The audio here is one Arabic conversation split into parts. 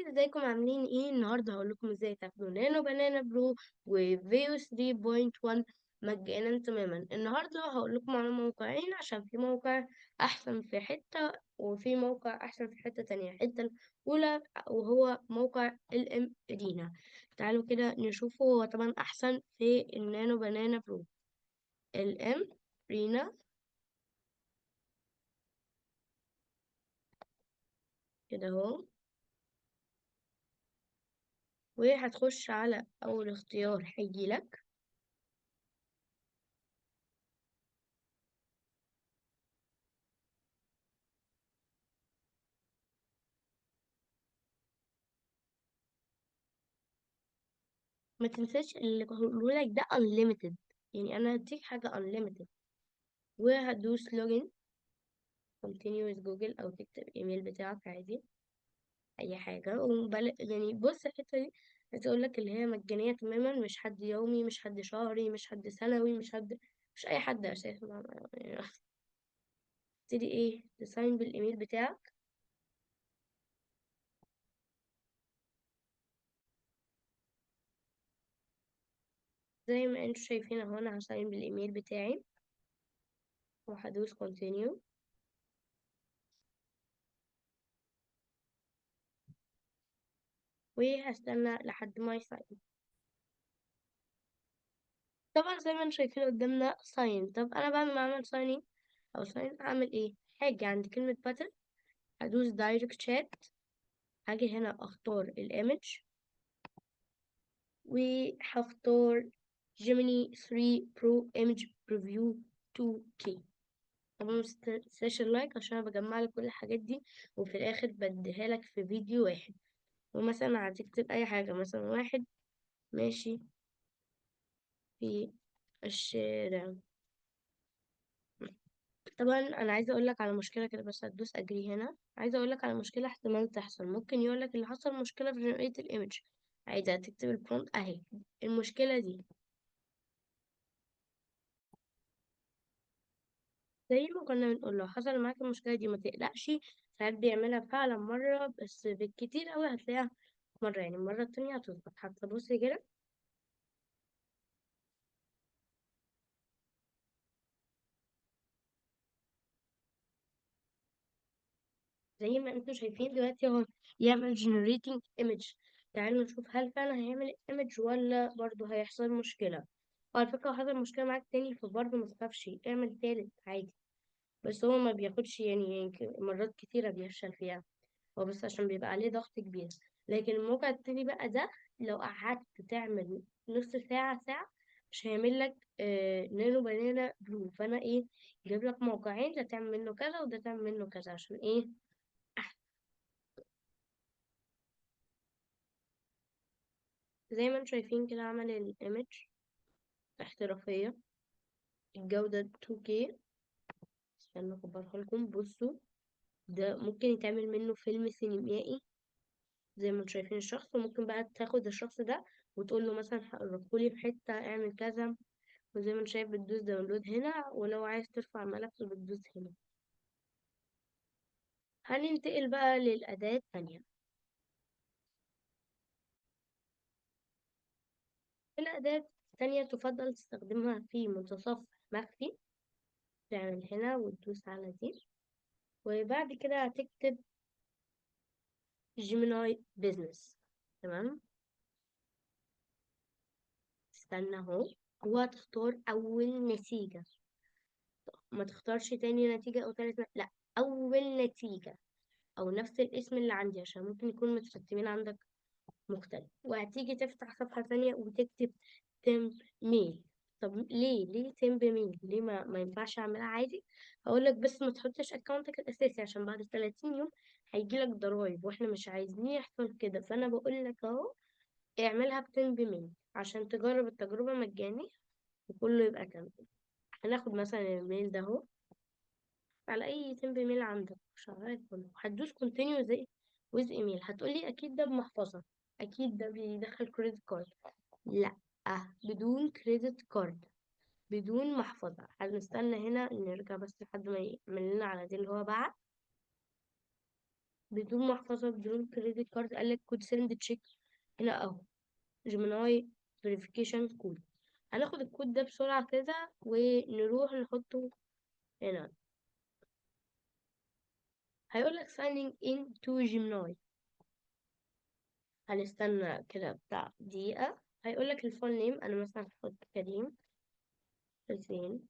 ازيكم عاملين ايه النهارده؟ هقول لكم ازاي تاخدوا نانو بنانا برو وفيو 3.1 مجانا تماما. النهارده هقول لكم على موقعين عشان في موقع احسن في حته وفي موقع احسن في حته تانية. الحته الاولى وهو موقع الام رينا. تعالوا كده نشوفه. هو طبعا احسن في النانو بنانا برو. الام رينا كده اهو، وهتخش على اول اختيار هيجيلك. ما تنساش اللي هقوله لك ده unlimited، يعني انا هديك حاجة unlimited. وهتدوس login continue with جوجل او تكتب ايميل بتاعك عادي اي حاجة يعني بص الحتة دي هتقول لك اللي هي مجانية تماما، مش حد يومي، مش حد شهري، مش حد سنوي، مش اي حد اساسا يعني. تبتدي ايه تساين بالايميل بتاعك زي ما انتوا شايفين اهو. انا هساين بالايميل بتاعي وهدوس continue وهستنى لحد ما يساين. طبعا زي ما انتم شايفين قدامنا ساين. طب انا بعد ما اعمل ساين او ساين اعمل ايه؟ هاجي عند كلمة باتل، هدوس دايركت شات، هاجي هنا اختار الايمج وهختار جيميني 3 برو ايمج بريفيو 2K. طبعا متنساش اللايك عشان انا بجمع لك كل الحاجات دي وفي الاخر بديها لك في فيديو واحد. ومثلا هتكتب اي حاجة، مثلا واحد ماشي في الشارع. طبعا انا عايزه اقول لك على مشكله كده، بس هتدوس اجري هنا. عايزه اقول لك على مشكله احتمال تحصل. ممكن يقول لك اللي حصل مشكله في جنريت الايمج. عايزه تكتب البرومبت اهي المشكله دي. زي ما كنا بنقول له حصل معاك المشكله دي ما تقلقش، ساعات بيعملها فعلا مره بس، بالكتير قوي هتلاقيها مره، يعني المره التانية هتظبط. حتى بصي كده زي ما انتم شايفين دلوقتي اهو يعمل generating image. تعالوا نشوف هل فعلا هيعمل image ولا برضه هيحصل مشكلة. وعلى فكرة لو حصل مشكلة معاك تاني فبرضه ما تخافش، اعمل تالت عادي. بس هو ما بياخدش يعني مرات كتيرة بيفشل فيها، هو بس عشان بيبقى عليه ضغط كبير. لكن الموقع التاني بقى ده لو قعدت تعمل نص ساعة ساعة مش هيعمل لك نانو بنانا بلو. فانا ايه جايب لك موقعين، ده تعمل منه كذا وده تعمل منه كذا عشان ايه. زي ما انتم شايفين كده عمل الايمج احترافية، الجودة 2K. استنى اكبرها لكم بصوا، ده ممكن يتعمل منه فيلم سينمائي. زي ما انتم شايفين الشخص، وممكن بقى تاخد الشخص ده وتقول له مثلا حركولي في حتة اعمل كذا. وزي ما انت شايف بتدوس داونلود هنا، ولو عايز ترفع ملف بتدوس هنا. هننتقل بقى للأداة التانية. الأداة التانية تفضل تستخدمها في متصفح مخفي. تعمل هنا وتدوس على دي، وبعد كده هتكتب جيميناي بيزنس. تمام، استنى اهو. وهتختار أول نتيجة، ما تختارش تاني نتيجة أو لا، أول نتيجة أو نفس الاسم اللي عندي عشان ممكن يكون مترتبين عندك مختلف. وهتيجي تفتح صفحة ثانية وتكتب تم ميل. طب ليه تم ميل؟ ليه ما ينفعش اعملها عادي؟ هقول لك بس ما تحطش اكونتك الاساسي عشان بعد 30 يوم هيجي لك ضرايب واحنا مش عايزين يحصل كده. فانا بقول لك اهو اعملها بتم ميل عشان تجرب التجربة مجاني وكله يبقى تمام. هناخد مثلا الميل ده اهو على اي تم ميل عندك شغال كله. هتدوس كونتينيو زي ويز ايميل. هتقولي اكيد ده بمحفظة، اكيد ده بيدخل كريدت كارد. لا، بدون كريدت كارد، بدون محفظة. هنستنى هنا نرجع بس لحد ما يعمل لنا على دي اللي هو بعت. بدون محفظة بدون كريدت كارد، قالك كود سند تشيك. هنا اهو جيميناي فيريفيكيشن كود. هناخد الكود ده بسرعة كده ونروح نحطه هنا. هيقولك signing in to Gemini. هنستنى كده بتاع دقيقة. هيقولك الفول نيم، أنا مثلا هحط كريم حسين،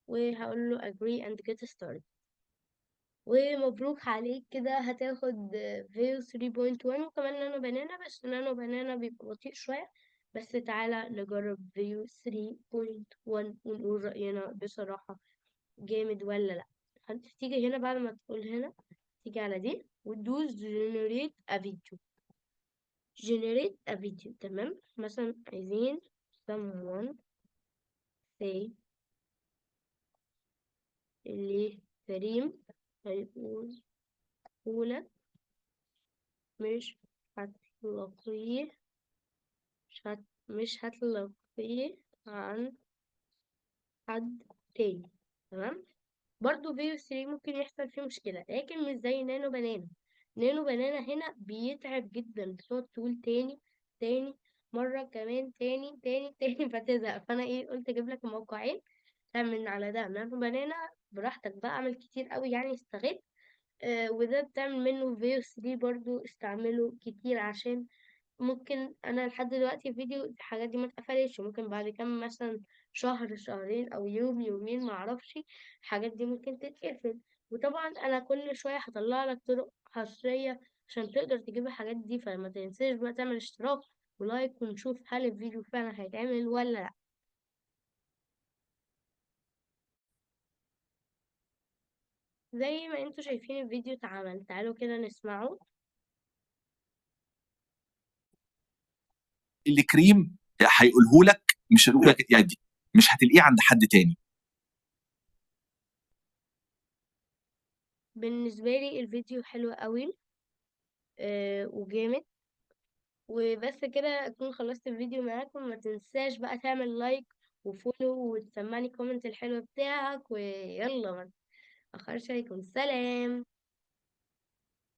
وهقول له agree and get started. ومبروك عليك كده، هتاخد فيو 3.1 وكمان نانو بنانا، بس نانو بنانا بيبقى بطيء شوية. بس تعالى نجرب فيو 3.1 ونقول رأينا بصراحة جامد ولا لأ. هتيجي هنا بعد ما تقول هنا، تيجي على دي وتدوس generate a video. generate a video، تمام. مثلا عايزين someone say اللي كريم هيقول لك مش هتلاقيه مش هتلاقيه عن حد تاني، تمام. برضو فيو 3 ممكن يحصل فيه مشكلة، لكن مش زي نانو بنانا. نانو بنانا هنا بيتعب جدا، بتقعد تقول تاني تاني مرة كمان تاني تاني تاني فتزهق. فأنا ايه قلت اجيب لك الموقعين تعمل على ده. نانو بنانا براحتك بقى، اعمل كتير قوي يعني، استغل. وده بتعمل منه فيو 3 برضو استعمله كتير، عشان ممكن انا لحد دلوقتي الفيديو الحاجات دي ما اتقفلتش، ممكن بعد كام مثلا شهر شهرين او يوم يومين ما اعرفش الحاجات دي ممكن تتقفل. وطبعا انا كل شويه هطلع لك طرق حصريه عشان تقدر تجيب الحاجات دي. فما تنساش بقى تعمل اشتراك ولايك، ونشوف هل الفيديو فعلا هيتعمل ولا لا. زي ما انتوا شايفين الفيديو اتعمل، تعالوا كده نسمعه. اللي كريم هيقوله لك مش هيقوله لك يعني، مش هتلاقيه عند حد تاني. بالنسبه لي الفيديو حلو قوي وجامد. وبس كده اكون خلصت الفيديو معاكم. ما تنساش بقى تعمل لايك وفولو وتسمعني كومنت الحلو بتاعك، ويلا ما تأخرش عليكم. سلام.